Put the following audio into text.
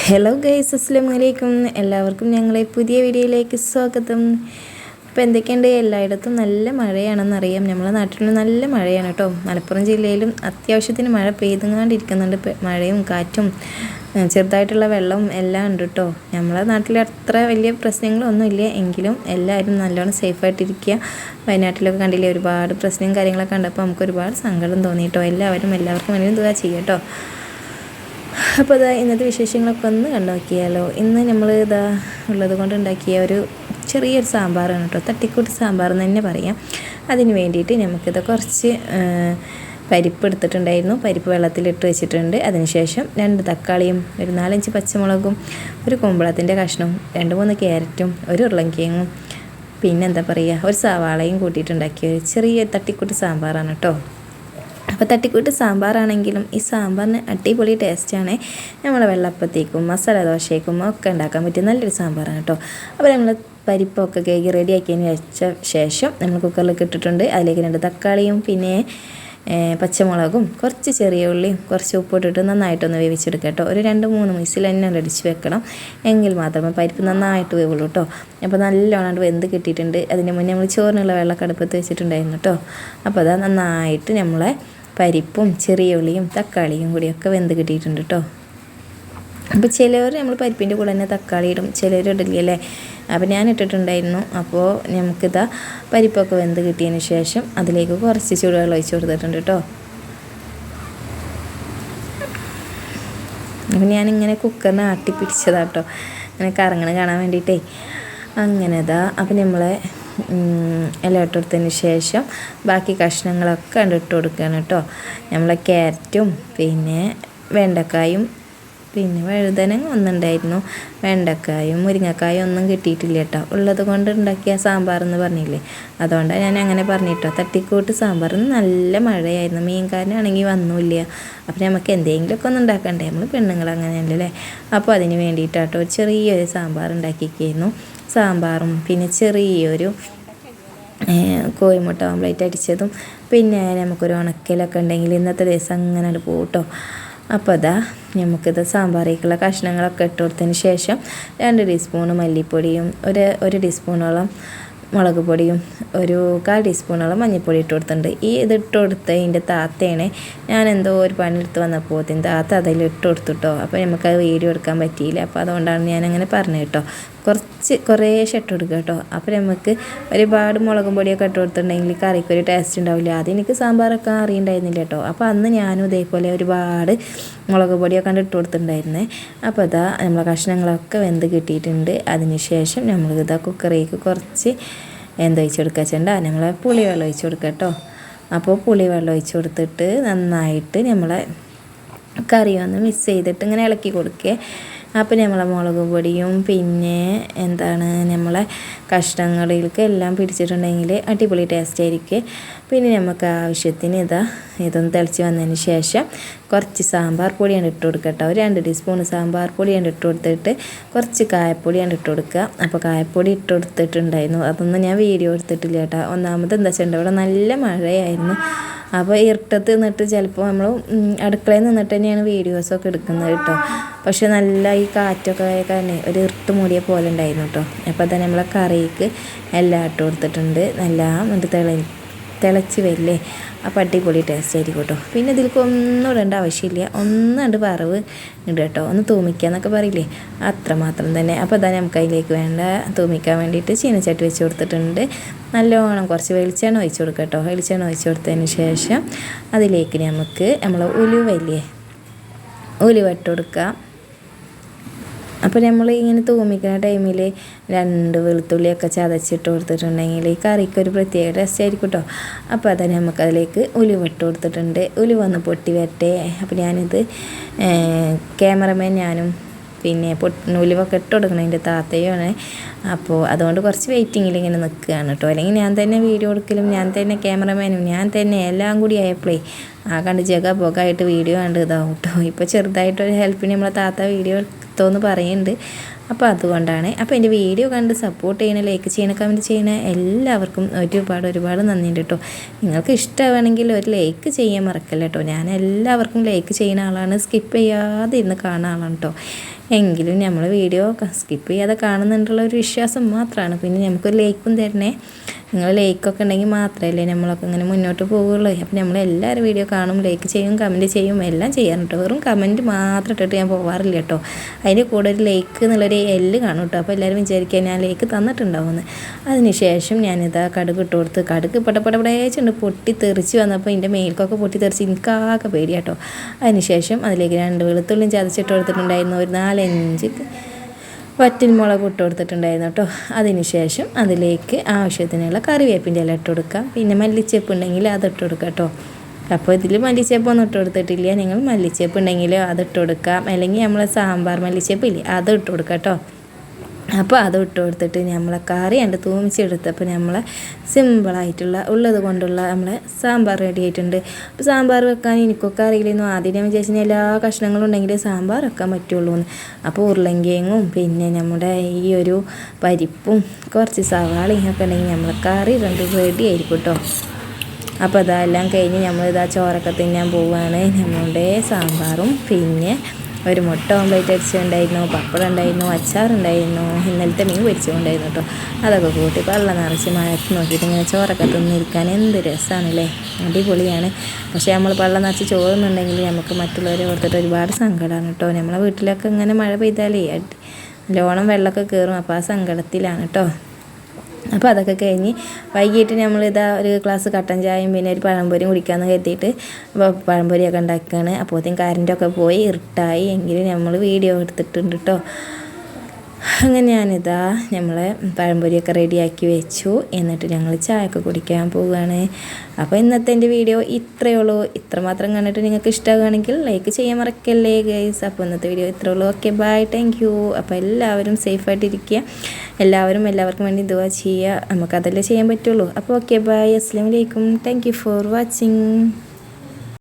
Hello guys, അസ്സലാമു അലൈക്കും. എല്ലാവർക്കും ഞങ്ങളെ പുതിയ വീഡിയോയിലേക്ക് സ്വാഗതം. അപ്പോൾ എന്തൊക്കെയുണ്ട്, എല്ലായിടത്തും നല്ല മഴയാണെന്നറിയാം. നമ്മളെ നാട്ടിൽ നല്ല മഴയാണ് കേട്ടോ. മലപ്പുറം ജില്ലയിലും അത്യാവശ്യത്തിന് മഴ പെയ്തുകൊണ്ടിരിക്കുന്നുണ്ട്. മഴയും കാറ്റും ചെറുതായിട്ടുള്ള വെള്ളവും എല്ലാം ഉണ്ട് കേട്ടോ. നമ്മളെ നാട്ടിൽ അത്ര വലിയ പ്രശ്നങ്ങളൊന്നുമില്ല, എങ്കിലും എല്ലാവരും നല്ലോണം സേഫായിട്ടിരിക്കുക. വയനാട്ടിലൊക്കെ കണ്ടില്ലേ, ഒരുപാട് പ്രശ്നവും കാര്യങ്ങളൊക്കെ കണ്ടപ്പോൾ നമുക്ക് ഒരുപാട് സങ്കടം തോന്നി കേട്ടോ. എല്ലാവർക്കും വേണ്ടി ദുആ ചെയ്യുക കേട്ടോ. അപ്പോൾ ഇന്നത്തെ വിശേഷങ്ങളൊക്കെ ഒന്ന് കണ്ടു നോക്കിയാലോ. ഇന്ന് നമ്മൾ ഉള്ളത് കൊണ്ട് ഉണ്ടാക്കിയ ഒരു ചെറിയൊരു സാമ്പാറാണ് കേട്ടോ. തട്ടിക്കൂട്ട് സാമ്പാർ എന്ന് തന്നെ പറയാം. അതിന് വേണ്ടിയിട്ട് നമുക്കിത് കുറച്ച് പരിപ്പ് എടുത്തിട്ടുണ്ടായിരുന്നു. പരിപ്പ് വെള്ളത്തിലിട്ട് വെച്ചിട്ടുണ്ട്. അതിനുശേഷം 2 തക്കാളിയും ഒരു 4-5 പച്ചമുളകും ഒരു കുമ്പളത്തിൻ്റെ കഷ്ണവും 2-3 ക്യാരറ്റും ഒരു ഉരുളൻകിഴങ്ങും പിന്നെന്താ പറയുക ഒരു സവാളയും കൂട്ടിയിട്ടുണ്ടാക്കിയ ഒരു ചെറിയ തട്ടിക്കൂട്ട് സാമ്പാറാണ് കേട്ടോ. അപ്പോൾ തട്ടിക്കൂട്ട് സാമ്പാറാണെങ്കിലും ഈ സാമ്പാറിന് അടിപൊളി ടേസ്റ്റാണ്. നമ്മൾ വെള്ളപ്പത്തേക്കും മസാല ദോശയ്ക്കും ഒക്കെ ഉണ്ടാക്കാൻ പറ്റിയ നല്ലൊരു സാമ്പാറാണ് കേട്ടോ. അപ്പോൾ നമ്മൾ പരിപ്പൊക്കെ കേക്ക് റെഡിയാക്കിയതിന് വെച്ച ശേഷം നമ്മൾ കുക്കറിലേക്ക് ഇട്ടിട്ടുണ്ട്. അതിലേക്ക് 2 തക്കാളിയും പിന്നെ പച്ചമുളകും കുറച്ച് ചെറിയ ഉള്ളിയും കുറച്ച് ഉപ്പിട്ടിട്ട് നന്നായിട്ടൊന്ന് വേവിച്ചെടുക്കുക കേട്ടോ. ഒരു 2-3 വിസിൽ തന്നെ അടിച്ച് വെക്കണം, എങ്കിൽ മാത്രമേ പരിപ്പ് നന്നായിട്ട് വേവുള്ളൂ കേട്ടോ. അപ്പോൾ നല്ലോണം വെന്ത് കിട്ടിയിട്ടുണ്ട്. അതിന് മുന്നേ നമ്മൾ ചോറിനുള്ള വെള്ളമൊക്കെ അടുപ്പത്ത് വെച്ചിട്ടുണ്ടായിരുന്നു കേട്ടോ. അപ്പോൾ നന്നായിട്ട് നമ്മളെ പരിപ്പും ചെറിയ ഉള്ളിയും തക്കാളിയും കൂടിയൊക്കെ വെന്ത് കിട്ടിയിട്ടുണ്ട് കേട്ടോ. അപ്പോൾ ചിലവർ നമ്മൾ പരിപ്പിൻ്റെ കൂടെ തന്നെ തക്കാളി ഇടും, ചിലവർ ഇടില്ലേ. അപ്പോൾ ഞാൻ ഇട്ടിട്ടുണ്ടായിരുന്നു. അപ്പോൾ നമുക്കിതാ പരിപ്പൊക്കെ വെന്ത് കിട്ടിയതിന് ശേഷം അതിലേക്ക് കുറച്ച് ചൂടുവെള്ളം ഒഴിച്ച് കൊടുത്തിട്ടുണ്ട് കേട്ടോ. അപ്പോൾ ഞാനിങ്ങനെ കുക്കറിനെ ആട്ടിപ്പിടിച്ചതാണ് കേട്ടോ, അങ്ങനെ കറങ്ങണ കാണാൻ വേണ്ടിയിട്ടേ. അങ്ങനെ അപ്പോൾ നമ്മളെ എല്ലാം ഇട്ടെടുത്തതിന് ശേഷം ബാക്കി കഷ്ണങ്ങളൊക്കെ ഇട്ട് കൊടുക്കുകയാണ് കേട്ടോ. നമ്മളെ ക്യാരറ്റും പിന്നെ വെണ്ടക്കായും പിന്നെ വഴുതനങ്ങ ഒന്നുണ്ടായിരുന്നു, വെണ്ടക്കായും മുരിങ്ങക്കായും ഒന്നും കിട്ടിയിട്ടില്ല കേട്ടോ. ഉള്ളത് കൊണ്ട് ഉണ്ടാക്കിയ സാമ്പാറെന്ന് പറഞ്ഞില്ലേ, അതുകൊണ്ടാണ് ഞാൻ അങ്ങനെ പറഞ്ഞിട്ടോ. തട്ടിക്കൂട്ട് സാമ്പാറിന് നല്ല മഴയായിരുന്നു, മീൻകാരനാണെങ്കിൽ വന്നില്ല. അപ്പോൾ നമുക്ക് എന്തെങ്കിലുമൊക്കെ ഒന്ന് ഉണ്ടാക്കണ്ടേ, നമ്മൾ പെണ്ണുങ്ങൾ അങ്ങനെയല്ലേ. അപ്പോൾ അതിന് വേണ്ടിയിട്ടാട്ടോ ചെറിയൊരു സാമ്പാർ ഉണ്ടാക്കിയിരിക്കുന്നു. സാമ്പാറും പിന്നെ ചെറിയൊരു കോഴിമുട്ട ഓംലേറ്റ് അടിച്ചതും പിന്നെ നമുക്കൊരു ഉണക്കലൊക്കെ ഉണ്ടെങ്കിൽ ഇന്നത്തെ ദിവസം അങ്ങനെ പോകും കേട്ടോ. അപ്പോൾ നമുക്കിത് സാമ്പാറേക്കുള്ള കഷ്ണങ്ങളൊക്കെ ഇട്ട് കൊടുത്തതിന് ശേഷം 2 ടീസ്പൂണ് മല്ലിപ്പൊടിയും ഒരു ടീസ്പൂണോളം മുളക് പൊടിയും ഒരു 1/4 ടീസ്പൂണോളം മഞ്ഞൾപ്പൊടി ഇട്ട് കൊടുത്തിട്ടുണ്ട്. ഇതിട്ട് കൊടുത്ത് ഇതിൻ്റെ താത്തയാണ്. ഞാൻ എന്തോ ഒരു പണിയെടുത്ത് വന്നപ്പോൾ താത്ത അതിലിട്ട് കൊടുത്തിട്ടോ. അപ്പോൾ നമുക്കത് വീഡിയോ എടുക്കാൻ പറ്റിയില്ല. അപ്പോൾ അതുകൊണ്ടാണ് ഞാനങ്ങനെ പറഞ്ഞത് കേട്ടോ. കുറേശ്ശെ ഇട്ട് കൊടുക്കുക കേട്ടോ. അപ്പോൾ നമുക്ക് ഒരുപാട് മുളകും പൊടിയൊക്കെ ഇട്ട് കൊടുത്തിട്ടുണ്ടെങ്കിൽ കറിക്കൊരു ടേസ്റ്റ് ഉണ്ടാവില്ല. അതെനിക്ക് സാമ്പാറൊക്കെ അറിയുണ്ടായിരുന്നില്ല കേട്ടോ. അപ്പോൾ അന്ന് ഞാനും ഇതേപോലെ ഒരുപാട് മുളക് പൊടിയൊക്കെ ഇട്ട് കൊടുത്തിട്ടുണ്ടായിരുന്നേ. അപ്പോൾ നമ്മളെ കഷ്ണങ്ങളൊക്കെ വെന്ത് കിട്ടിയിട്ടുണ്ട്. അതിന് ശേഷം നമ്മളിതാ കുക്കറിലേക്ക് കുറച്ച് ഒഴിച്ച് കൊടുക്കുക വെച്ചിട്ടുണ്ട നമ്മളെ പുളിവെള്ളം ഒഴിച്ച് കൊടുക്കുക കേട്ടോ. അപ്പോൾ പുളിവെള്ളം ഒഴിച്ച് കൊടുത്തിട്ട് നന്നായിട്ട് നമ്മളെ കറി ഒന്ന് മിക്സ് ചെയ്തിട്ട് ഇങ്ങനെ ഇളക്കി കൊടുക്കുക. അപ്പോൾ നമ്മളെ മുളക് പൊടിയും പിന്നെ നമ്മളെ കഷ്ണങ്ങളിലേക്ക് എല്ലാം പിടിച്ചിട്ടുണ്ടെങ്കിൽ അടിപൊളി ടേസ്റ്റ് ആയിരിക്കും. പിന്നെ നമുക്ക് ആവശ്യത്തിന് ഇതൊന്ന് തിളച്ച് വന്നതിന് ശേഷം കുറച്ച് സാമ്പാർ പൊടിയാണ് ഇട്ട് കൊടുക്കുക കേട്ടോ. ഒരു 2 ടീസ്പൂൺ സാമ്പാർ പൊടിയാണ് ഇട്ട് കൊടുത്തിട്ട് കുറച്ച് കായപ്പൊടിയാണ് ഇട്ട് കൊടുക്കുക. അപ്പോൾ കായപ്പൊടി ഇട്ട് കൊടുത്തിട്ടുണ്ടായിരുന്നു, അതൊന്നും ഞാൻ വീഡിയോ എടുത്തിട്ടില്ല കേട്ടോ. ഒന്നാമത് എന്താ വെച്ചിട്ടുണ്ടെങ്കിൽ ഇവിടെ നല്ല മഴയായിരുന്നു. അപ്പോൾ ഇരുട്ടത്ത് നിന്നിട്ട് ചിലപ്പോൾ നമ്മൾ അടുക്കളയിൽ നിന്നിട്ട് തന്നെയാണ് വീഡിയോസൊക്കെ എടുക്കുന്നത് കേട്ടോ. പക്ഷെ നല്ല ഈ കാറ്റൊക്കെ ആയ കാരണം ഒരു ഇരുട്ട് മൂടിയ പോലെ ഉണ്ടായിരുന്നു കേട്ടോ. അപ്പോൾ നമ്മളെ കറിക്ക് എല്ലാം ഇട്ട് കൊടുത്തിട്ടുണ്ട്. നല്ല തിളച്ച് വരില്ലേ, അപ്പോൾ അടിപൊളി ടേസ്റ്റ് ആയിരിക്കും കേട്ടോ. പിന്നെ ഇതിലേക്ക് ഒന്നും ഇടേണ്ട ആവശ്യമില്ല, ഒന്നുണ്ട് വറവ് ഇടുക കേട്ടോ. ഒന്ന് തൂമിക്കുക പറയില്ലേ, അത്രമാത്രം തന്നെ. അപ്പോൾ നമുക്ക് അതിലേക്ക് വേണ്ട തൂമിക്കാൻ വേണ്ടിയിട്ട് ചീനച്ചട്ടി വെച്ച് കൊടുത്തിട്ടുണ്ട്. നല്ലോണം കുറച്ച് വെളിച്ചെണ്ണ ഒഴിച്ച് കൊടുക്കുക കേട്ടോ. വെളിച്ചെണ്ണ ഒഴിച്ച് കൊടുത്തതിന് ശേഷം അതിലേക്ക് നമുക്ക് ഉലുവ ഇട്ട് കൊടുക്കുക. അപ്പോൾ നമ്മൾ ഇങ്ങനെ തൂമിക്കുന്ന ടൈമിൽ 2 വെളുത്തുള്ളിയൊക്കെ ചതച്ചിട്ട് കൊടുത്തിട്ടുണ്ടെങ്കിൽ ഈ കറിക്ക് ഒരു പ്രത്യേക ടേസ്റ്റ് ആയിരിക്കും കേട്ടോ. അപ്പോൾ നമുക്കതിലേക്ക് ഉലുവ ഇട്ട് കൊടുത്തിട്ടുണ്ട്. ഉലുവ ഒന്ന് പൊട്ടി വരട്ടെ. അപ്പോൾ ഞാനിത് ക്യാമറമാൻ ഞാനും പിന്നെ ഉലുവൊക്കെ ഇട്ട് കൊടുക്കണതിൻ്റെ താത്തയുമാണ്. അപ്പോൾ അതുകൊണ്ട് കുറച്ച് വെയിറ്റിങ്ങിൽ ഇങ്ങനെ നിൽക്കുകയാണ് കേട്ടോ. അല്ലെങ്കിൽ ഞാൻ തന്നെ വീഡിയോ എടുക്കലും ഞാൻ തന്നെ ക്യാമറമാനും ഞാൻ തന്നെ എല്ലാം കൂടി ആയപ്പോഴേ കണ്ട് പുകയായിട്ട് വീഡിയോ കണ്ട് ഇതാവും കേട്ടോ. ഇപ്പോൾ ചെറുതായിട്ടൊരു ഹെൽപ്പിന് നമ്മളെ താത്ത വീഡിയോ എടുത്തോന്ന് പറയുന്നുണ്ട്. അപ്പോൾ അതുകൊണ്ടാണ്. അപ്പോൾ എൻ്റെ വീഡിയോ കണ്ട് സപ്പോർട്ട് ചെയ്യണ, ലൈക്ക് ചെയ്യണ, കമൻറ്റ് ചെയ്യണ എല്ലാവർക്കും ഒരുപാട് നന്ദിയുണ്ട് കേട്ടോ. നിങ്ങൾക്ക് ഇഷ്ടമാണെങ്കിൽ ഒരു ലൈക്ക് ചെയ്യാൻ മറക്കല്ല കേട്ടോ. ഞാൻ എല്ലാവർക്കും ലൈക്ക് ചെയ്യുന്ന ആളാണ്, സ്കിപ്പ് ചെയ്യാതെ ഇരുന്ന് കാണുന്ന ആളാണ് കേട്ടോ. എങ്കിലും നമ്മൾ വീഡിയോ സ്കിപ്പ് ചെയ്യാതെ കാണുന്നുണ്ടുള്ള ഒരു വിശ്വാസം മാത്രമാണ്. പിന്നെ നമുക്കൊരു ലൈക്കും തരണേ. നിങ്ങൾ ലൈക്കൊക്കെ ഉണ്ടെങ്കിൽ മാത്രമല്ലേ നമ്മളൊക്കെ ഇങ്ങനെ മുന്നോട്ട് പോകുള്ളൂ. അപ്പം നമ്മളെല്ലാവരും വീഡിയോ കാണും, ലൈക്ക് ചെയ്യും, കമൻറ്റ് ചെയ്യും, എല്ലാം ചെയ്യാറുണ്ട്. വെറും കമൻറ്റ് മാത്രം ഇട്ടിട്ട് ഞാൻ പോകാറില്ല കേട്ടോ. അതിൻ്റെ കൂടെ ഒരു ലൈക്ക് എന്നുള്ളൊരു എല്ല് കാണും കേട്ടോ. അപ്പോൾ എല്ലാവരും വിചാരിക്കുക ഞാൻ ലൈക്ക് തന്നിട്ടുണ്ടാവുമെന്ന്. അതിനുശേഷം ഞാനിതാ കടുക് ഇട്ട് കൊടുത്ത് കടുക് പടപടപടേച്ചുണ്ട് പൊട്ടി തെറിച്ച് വന്നപ്പോൾ എൻ്റെ മേൽക്കൊക്കെ പൊട്ടി തെറിച്ച് എനിക്കാകെ പേടിയാട്ടോ. അതിനുശേഷം അതിലേക്ക് 2 വെളുത്തുള്ളിയും ചതച്ചിട്ട് കൊടുത്തിട്ടുണ്ടായിരുന്നു. ഒരു 4-5 വറ്റൽമുളക് ഇട്ട് കൊടുത്തിട്ടുണ്ടായിരുന്നു കേട്ടോ. അതിനുശേഷം അതിലേക്ക് ആവശ്യത്തിനുള്ള കറിവേപ്പിൻ്റെ ഇല ഇട്ട് കൊടുക്കാം. പിന്നെ മല്ലിച്ചേപ്പ് ഉണ്ടെങ്കിൽ അതിട്ട് കൊടുക്കാം കേട്ടോ. അപ്പോൾ ഇതിൽ മല്ലിച്ചേപ്പൊന്നും ഇട്ട് കൊടുത്തിട്ടില്ല. നിങ്ങൾ മല്ലിച്ചേപ്പ് ഉണ്ടെങ്കിൽ അതിട്ട് കൊടുക്കാം, അല്ലെങ്കിൽ നമ്മളെ സാമ്പാർ മല്ലിച്ചേപ്പ് ഇല്ലേ അത് ഇട്ട് കൊടുക്കാം കേട്ടോ. അപ്പോൾ അത് ഇട്ട് കൊടുത്തിട്ട് നമ്മളെ കറി കണ്ട് തൂമിച്ചെടുത്തപ്പോൾ നമ്മളെ സിമ്പിളായിട്ടുള്ള ഉള്ളത് കൊണ്ടുള്ള നമ്മളെ സാമ്പാർ റെഡി ആയിട്ടുണ്ട്. അപ്പോൾ സാമ്പാർ വെക്കാൻ എനിക്കൊക്കെ അറിയില്ലെന്നു. ആദ്യം ഞാൻ വിചാരിച്ചാൽ എല്ലാ കഷ്ണങ്ങളും ഉണ്ടെങ്കിൽ സാമ്പാർ വെക്കാൻ പറ്റുള്ളൂ എന്ന്. അപ്പോൾ ഉരുളങ്കിഴങ്ങും പിന്നെ നമ്മുടെ ഈ ഒരു പരിപ്പും കുറച്ച് സവാളയും ഒക്കെ ഉണ്ടെങ്കിൽ നമ്മളെ കറി റെഡി ആയിരിക്കും കേട്ടോ. അപ്പോൾ അതെല്ലാം കഴിഞ്ഞ് നമ്മളിതാ ചോറൊക്കെ തിന്നാൻ പോവുകയാണ്. നമ്മളുടെ സാമ്പാറും പിന്നെ ഒരു മുട്ട ഓംലേറ്റ് അടിച്ചിട്ടുണ്ടായിരുന്നു, പപ്പടം ഉണ്ടായിരുന്നു, അച്ചാറുണ്ടായിരുന്നു, ഇന്നലത്തെ മീൻ പൊരിച്ചുകൊണ്ടായിരുന്നു കേട്ടോ. അതൊക്കെ കൂട്ടി വെള്ളം നിറച്ച് മഴത്ത് നോക്കിയിട്ട് ഇങ്ങനെ ചോറൊക്കെ തിന്നിരിക്കാൻ എന്ത് രസമാണല്ലേ, അടിപൊളിയാണ്. പക്ഷേ നമ്മൾ വെള്ളം നിറച്ച് ചോറുന്നുണ്ടെങ്കിൽ നമുക്ക് മറ്റുള്ളവരെ ഓർത്തിട്ട് ഒരുപാട് സങ്കടമാണ് കേട്ടോ. നമ്മളെ വീട്ടിലൊക്കെ ഇങ്ങനെ മഴ പെയ്താലേ നല്ലോണം വെള്ളമൊക്കെ കയറും. അപ്പോൾ ആ സങ്കടത്തിലാണ് കേട്ടോ. അപ്പോൾ അതൊക്കെ കഴിഞ്ഞ് വൈകിട്ട് നമ്മളിതാ ഒരു ഗ്ലാസ് കട്ടൻ ചായയും പിന്നെ ഒരു പഴംപൊരിയും കുടിക്കാമെന്ന് കരുതിയിട്ട് പഴംപൊരിയൊക്കെ ഉണ്ടാക്കുകയാണ്. അപ്പോഴത്തേക്കും കറൻറ്റൊക്കെ പോയി ഇരുട്ടായി. എങ്കിലും നമ്മൾ വീഡിയോ എടുത്തിട്ടുണ്ട് കേട്ടോ. അങ്ങനെ ഞാനിതാ നമ്മളെ പഴംപൊരിയൊക്കെ റെഡിയാക്കി വെച്ചു. എന്നിട്ട് ഞങ്ങൾ ചായയൊക്കെ കുടിക്കാൻ പോവുകയാണ്. അപ്പോൾ ഇന്നത്തെ എൻ്റെ വീഡിയോ ഇത്രയേ ഉള്ളൂ. ഇത്രമാത്രം കണ്ടിട്ട് നിങ്ങൾക്ക് ഇഷ്ടമാകുകയാണെങ്കിൽ ലൈക്ക് ചെയ്യാൻ മറക്കല്ലേ ഗൈസ്. അപ്പോൾ ഇന്നത്തെ വീഡിയോ ഇത്രയേ ഉള്ളൂ. Okay bye, thank you. അപ്പോൾ എല്ലാവരും സേഫായിട്ടിരിക്കുക. എല്ലാവർക്കും വേണ്ടി ദുആ ചെയ്യുക. നമുക്കതല്ലേ ചെയ്യാൻ പറ്റുള്ളൂ. അപ്പോൾ ഓക്കെ ബൈ, അസ്സലാമു അലൈക്കും. Thank you for watching.